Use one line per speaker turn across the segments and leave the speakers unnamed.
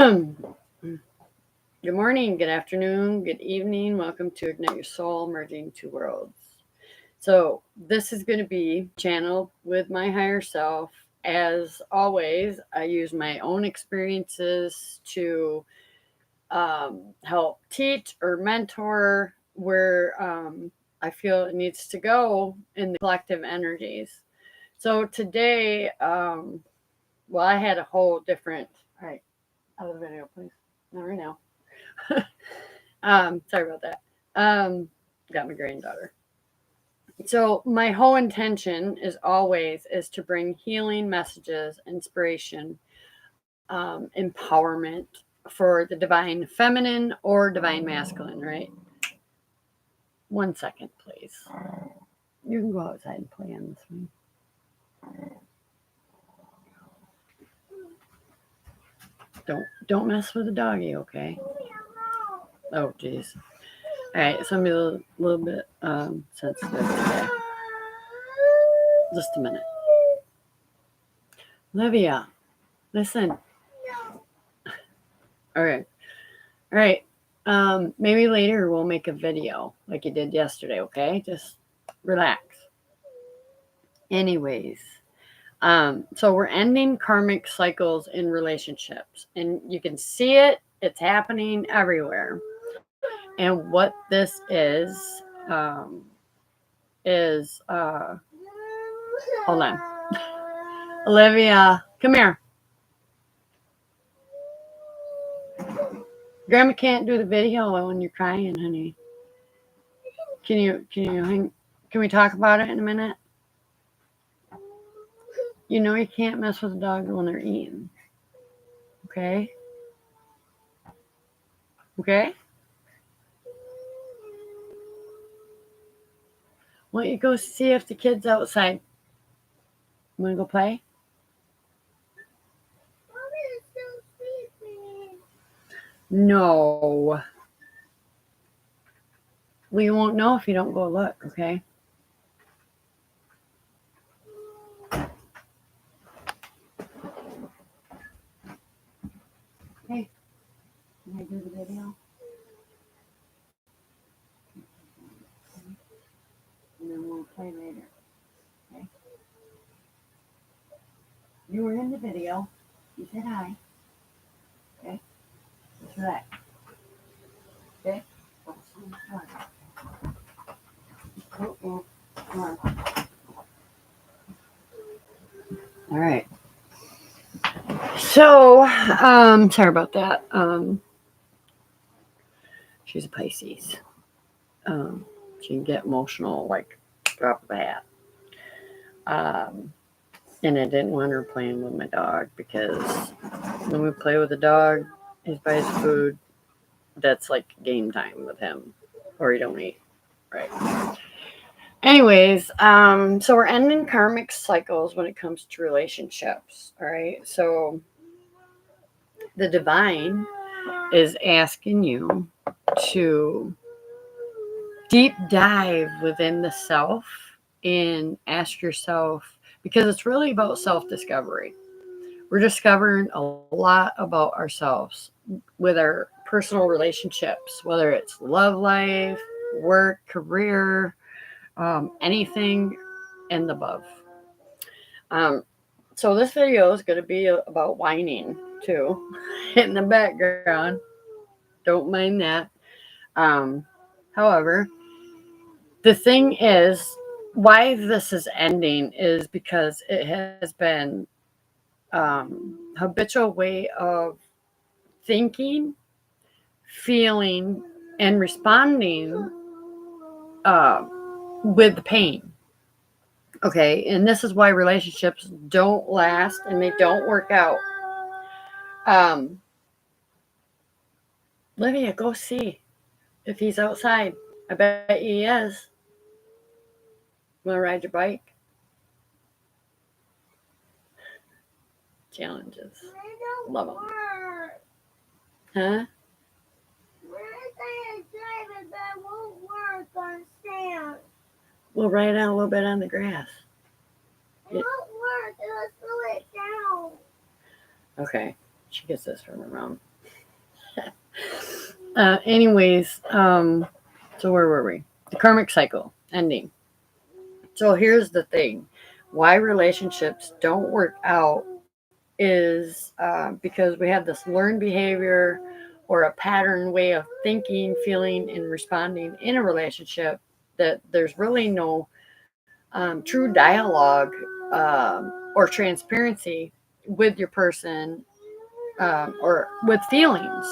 Good morning, good afternoon, good evening. Welcome to Ignite Your Soul, Merging Two Worlds. So, this is going to be channeled with my higher self. As always, I use my own experiences to help teach or mentor where I feel it needs to go in the collective energies. So, today, I had a whole different. All right, out of the video, please. Not right now. Sorry about that. Got my granddaughter. So my whole intention is always is to bring healing messages, inspiration, empowerment for the divine feminine or divine masculine, right? 1 second, please. You can go outside and play on this one. Don't mess with the doggy, okay? Oh, jeez. All right, so I'm a little bit sensitive today. Just a minute. Olivia, listen. Okay. All right. Maybe later we'll make a video like you did yesterday, okay? Just relax. Anyways, so we're ending karmic cycles in relationships, and you can see it, it's happening everywhere. And what this is hold on. Olivia, come here. Grandma can't do the video when you're crying, honey. Can we talk about it in a minute? You know you can't mess with a dog when they're eating. Okay? Okay? Why don't you go see if the kid's outside? You wanna go play? No. We won't know if you don't go look, okay? Hey, can I do the video? And then we'll play later. Okay? You were in the video. You said hi. Okay? Just relax. Okay? Oh, come on. All right. So, sorry about that. She's a Pisces. She can get emotional like drop of a hat. And I didn't want her playing with my dog because when we play with the dog, he buys food. That's like game time with him, or you don't eat, right? Anyways, so we're ending karmic cycles when it comes to relationships. All right, so the divine is asking you to deep dive within the self and ask yourself, because it's really about self-discovery. We're discovering a lot about ourselves with our personal relationships, whether it's love life, work, career, anything and the above. So this video is going to be about whining too in the background. Don't mind that. However, the thing is, why this is ending is because it has been habitual way of thinking, feeling, and responding with the pain. Okay, and this is why relationships don't last and they don't work out. Livia, go see if he's outside. I bet he is. Want to ride your bike? Challenges. Love them. Huh? We'll ride out a little bit on the grass. It won't work. It'll slow it down. Okay. She gets this from her mom. Anyways, so where were we? The karmic cycle ending. So here's the thing. Why relationships don't work out is because we have this learned behavior or a pattern way of thinking, feeling, and responding in a relationship that there's really no true dialogue or transparency with your person or with feelings.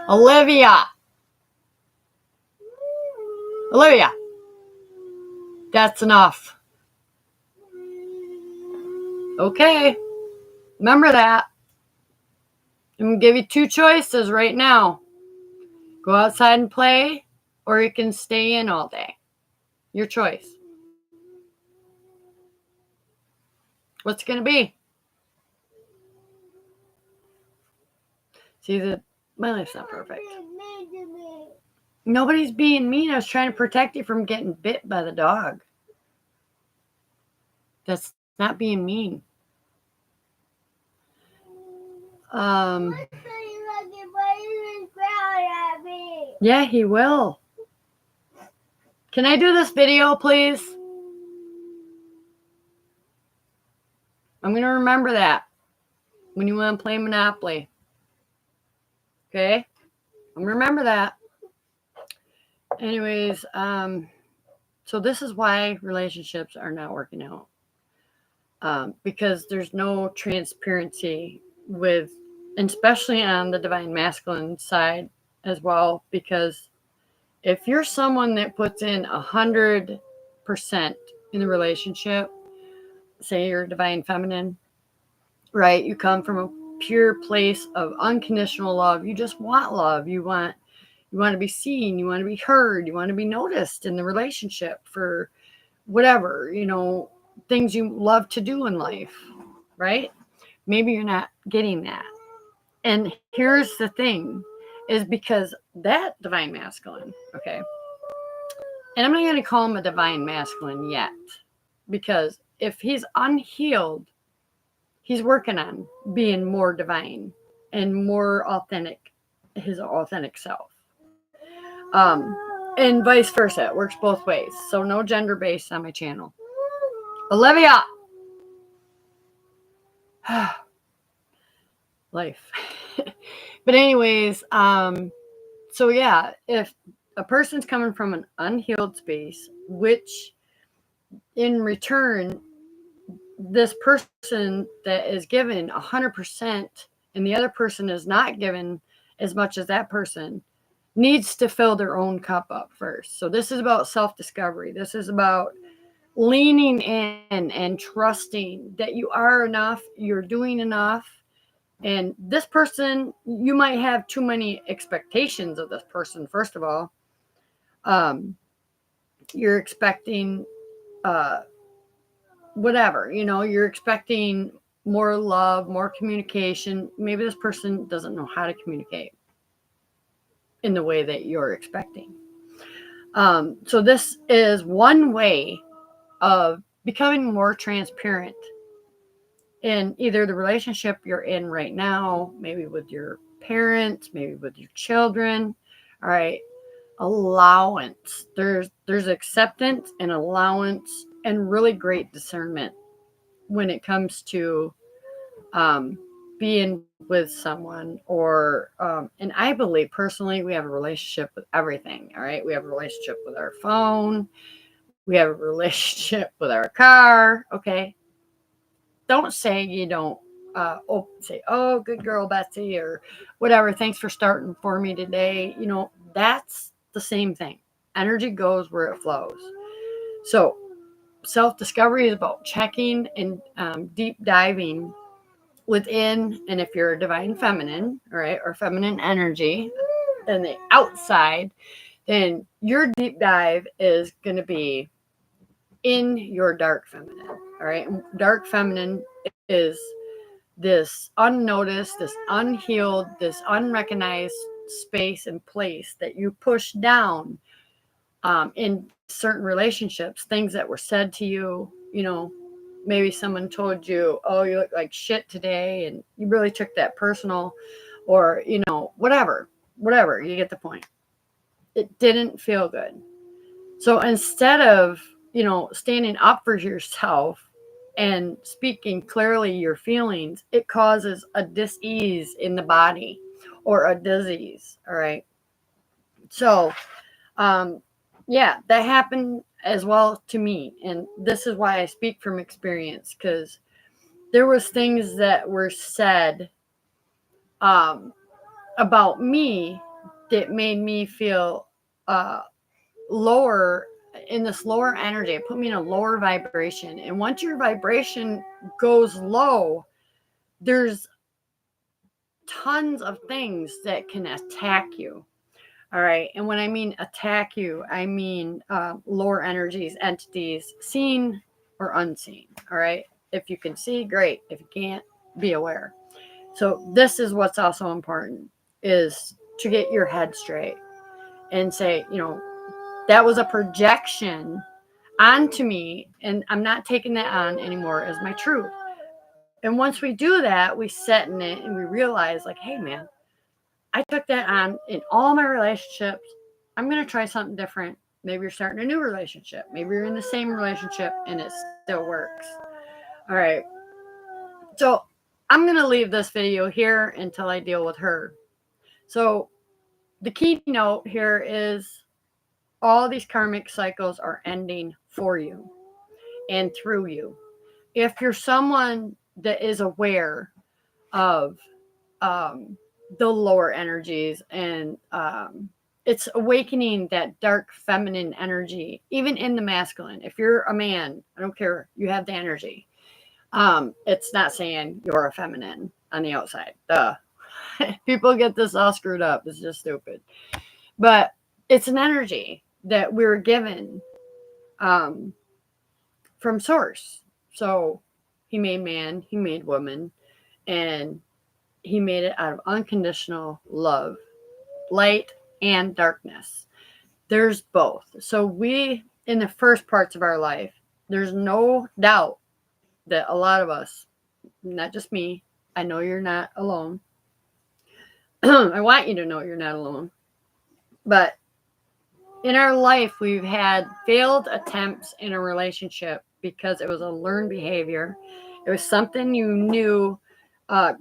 Olivia, that's enough. Okay, remember that. I'm going to give you two choices right now. Go outside and play, or you can stay in all day. Your choice. What's it going to be? See, my life's not perfect. Nobody's being mean. I was trying to protect you from getting bit by the dog. That's not being mean. Yeah, he will. Can I do this video, please? I'm going to remember that when you want to play Monopoly. Okay? I'm going to remember that. Anyways, so this is why relationships are not working out. Because there's no transparency with, and especially on the divine masculine side as well, because if you're someone that puts in 100% in the relationship, say you're divine feminine, right? You come from a pure place of unconditional love. You just want love. You want to be seen. You want to be heard. You want to be noticed in the relationship for whatever, things you love to do in life, right? Maybe you're not getting that. And here's the thing, is because that divine masculine, okay, and I'm not going to call him a divine masculine yet, because if he's unhealed, he's working on being more divine and more authentic, his authentic self. And vice versa. It works both ways. So no gender based on my channel. Olivia! Life. But anyways, so yeah, if a person's coming from an unhealed space, which in return, this person that is given 100% and the other person is not given as much as that person, needs to fill their own cup up first. So this is about self-discovery. This is about leaning in and trusting that you are enough, you're doing enough. And this person, you might have too many expectations of this person, first of all. You're expecting whatever, you're expecting more love, more communication. Maybe this person doesn't know how to communicate in the way that you're expecting. So this is one way of becoming more transparent in either the relationship you're in right now, maybe with your parents, maybe with your children. All right. Allowance. There's acceptance and allowance and really great discernment when it comes to being with someone, or and I believe personally we have a relationship with everything. All right, we have a relationship with our phone, we have a relationship with our car. Okay, don't say you don't say, oh, good girl Betsy, or whatever, thanks for starting for me today. That's the same thing. Energy goes where it flows. So self-discovery is about checking and deep diving within, and if you're a divine feminine, all right, or feminine energy and the outside, then your deep dive is going to be in your dark feminine. All right, dark feminine is this unnoticed, this unhealed, this unrecognized space and place that you push down in certain relationships, things that were said to you. Maybe someone told you, oh, you look like shit today, and you really took that personal, or, whatever. whatever, you get the point. It didn't feel good. So instead of, standing up for yourself and speaking clearly your feelings, it causes a dis-ease in the body or a disease. All right. So, yeah, that happened as well to me. And this is why I speak from experience, because there was things that were said about me that made me feel lower, in this lower energy. It put me in a lower vibration. And once your vibration goes low, there's tons of things that can attack you. All right. And when I mean attack you, I mean lower energies, entities, seen or unseen. All right. If you can see, great. If you can't, be aware. So this is what's also important, is to get your head straight and say, that was a projection onto me, and I'm not taking that on anymore as my truth. And once we do that, we sit in it and we realize, like, hey, man, I took that on in all my relationships. I'm going to try something different. Maybe you're starting a new relationship. Maybe you're in the same relationship and it still works. All right. So I'm going to leave this video here until I deal with her. So the keynote here is all these karmic cycles are ending for you and through you. If you're someone that is aware of the lower energies, and it's awakening that dark feminine energy, even in the masculine. If you're a man, I don't care, you have the energy. It's not saying you're a feminine on the outside. Duh. People get this all screwed up. It's just stupid. But it's an energy that we were given from source. So he made man, he made woman, and he made it out of unconditional love, light and darkness. There's both. So we, in the first parts of our life, there's no doubt that a lot of us, not just me, I know you're not alone. I want you to know you're not alone. But in our life, we've had failed attempts in a relationship because it was a learned behavior. It was something you knew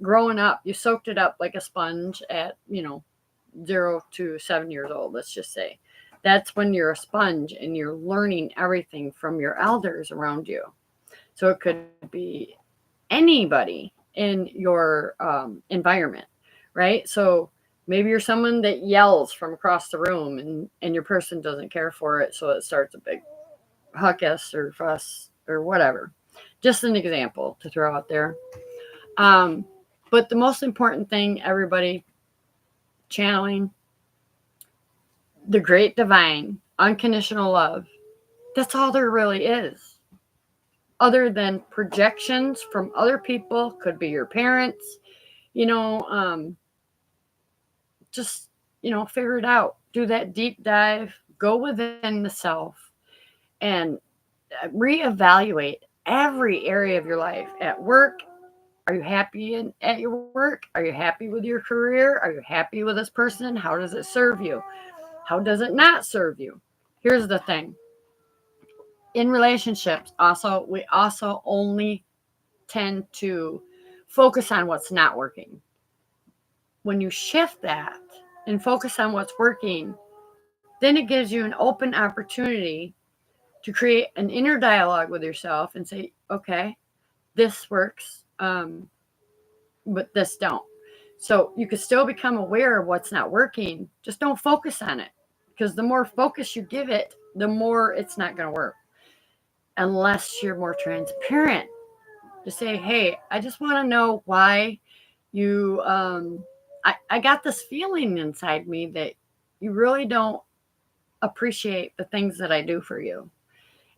growing up. You soaked it up like a sponge at, 0 to 7 years old, let's just say. That's when you're a sponge and you're learning everything from your elders around you. So it could be anybody in your environment, right? So maybe you're someone that yells from across the room and your person doesn't care for it. So it starts a big huckus or fuss or whatever. Just an example to throw out there. But the most important thing, everybody, channeling the great divine, unconditional love. That's all there really is. Other than projections from other people, could be your parents, just, figure it out. Do that deep dive, go within the self, and reevaluate every area of your life. At work, are you happy at your work? Are you happy with your career? Are you happy with this person? How does it serve you? How does it not serve you? Here's the thing. In relationships, we also only tend to focus on what's not working. When you shift that and focus on what's working, then it gives you an open opportunity to create an inner dialogue with yourself and say, okay, this works, but this don't. So you could still become aware of what's not working. Just don't focus on it, because the more focus you give it, the more it's not going to work. Unless you're more transparent to say, hey, I just want to know why you, I got this feeling inside me that you really don't appreciate the things that I do for you.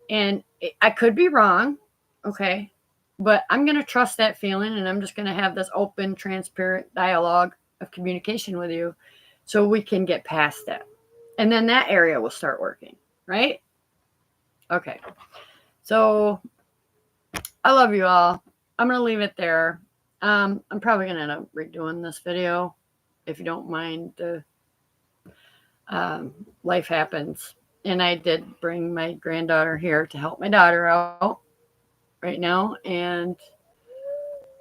And I could be wrong. Okay. But I'm going to trust that feeling, and I'm just going to have this open, transparent dialogue of communication with you so we can get past that. And then that area will start working, right? Okay. So I love you all. I'm going to leave it there. I'm probably going to end up redoing this video, if you don't mind the life happens. And I did bring my granddaughter here to help my daughter out right now. And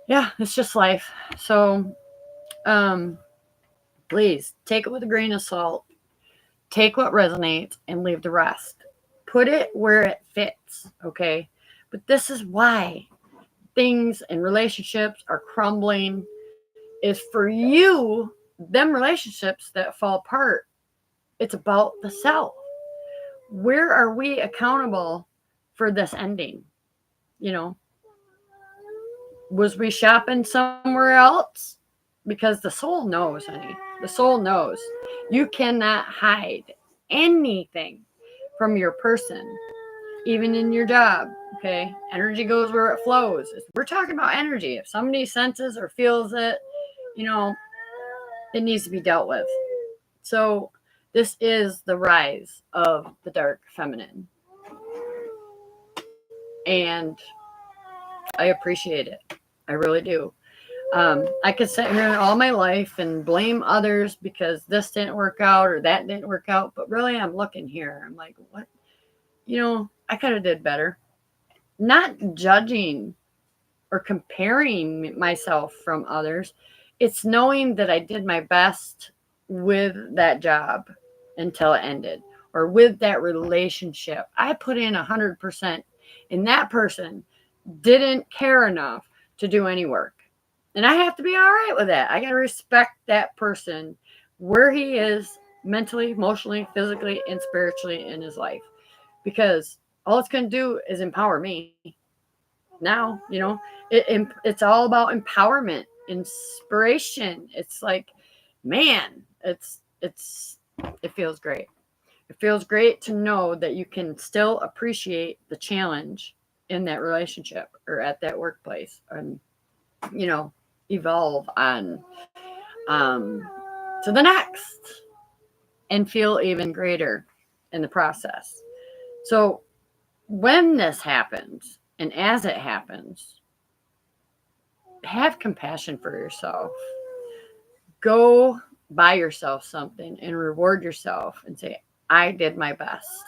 yeah, it's just life. So um, please take it with a grain of salt. Take what resonates and leave the rest. Put it where it fits, okay? But this is why things and relationships are crumbling is for you, them relationships that fall apart. It's about the self. Where are we accountable for this ending? You know, was we shopping somewhere else? Because the soul knows, honey. The soul knows. You cannot hide anything from your person, even in your job. Okay. Energy goes where it flows. We're talking about energy. If somebody senses or feels it, you know, it needs to be dealt with. So, this is the rise of the dark feminine. And I appreciate it. I really do. I could sit here all my life and blame others because this didn't work out or that didn't work out. But really, I'm looking here. I'm like, what? I could have did better. Not judging or comparing myself from others. It's knowing that I did my best with that job until it ended or with that relationship. I put in 100% and that person didn't care enough to do any work. And I have to be all right with that. I got to respect that person where he is mentally, emotionally, physically, and spiritually in his life. Because all it's going to do is empower me. Now, it's all about empowerment, inspiration. It's like, man, it feels great. It feels great to know that you can still appreciate the challenge in that relationship or at that workplace and, evolve on to the next and feel even greater in the process. So when this happens and as it happens, have compassion for yourself. Go buy yourself something and reward yourself and say, I did my best.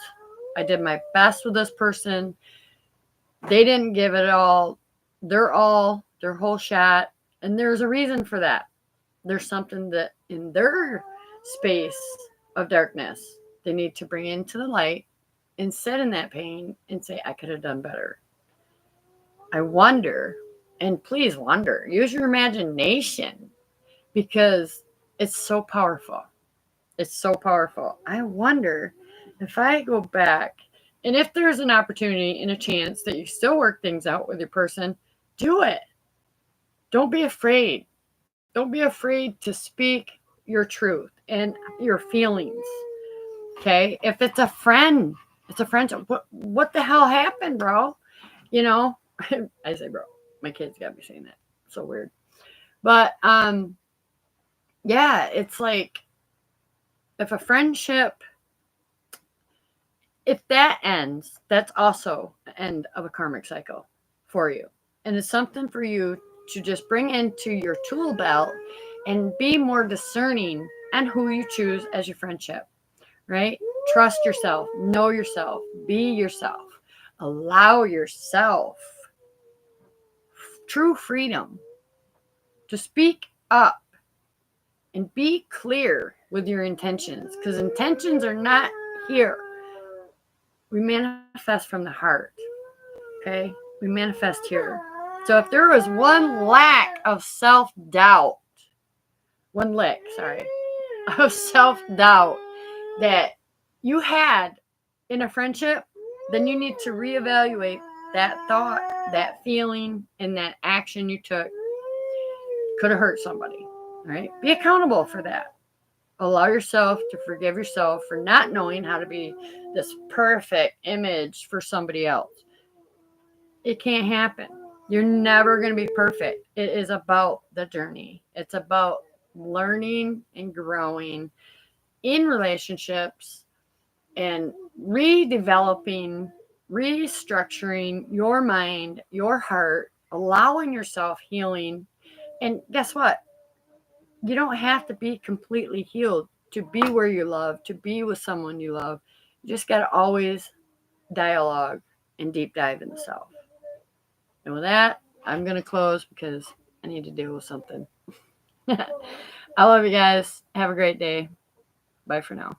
I did my best with this person. They didn't give it all, their whole shot. And there's a reason for that. There's something that in their space of darkness, they need to bring into the light and sit in that pain and say, I could have done better. I wonder, and please wonder, use your imagination because it's so powerful. It's so powerful. I wonder if I go back and if there's an opportunity and a chance that you still work things out with your person, do it. Don't be afraid. Don't be afraid to speak your truth and your feelings. Okay? If it's a friend, what the hell happened, bro? I say bro. My kids got me saying that. So weird. But yeah, it's like if a friendship, if that ends, that's also the end of a karmic cycle for you. And it's something for you to just bring into your tool belt and be more discerning on who you choose as your friendship, right? Trust yourself, know yourself, be yourself, allow yourself true freedom to speak up and be clear with your intentions because intentions are not here. We manifest from the heart, okay? We manifest here. So if there was one lack of self-doubt, of self-doubt that you had in a friendship, then you need to reevaluate that thought, that feeling, and that action you took could have hurt somebody, right? Be accountable for that. Allow yourself to forgive yourself for not knowing how to be this perfect image for somebody else. It can't happen. You're never going to be perfect. It is about the journey. It's about learning and growing in relationships and redeveloping, restructuring your mind, your heart, allowing yourself healing. And guess what? You don't have to be completely healed to be where you love, to be with someone you love. You just got to always dialogue and deep dive in the self. And with that, I'm going to close because I need to deal with something. I love you guys. Have a great day. Bye for now.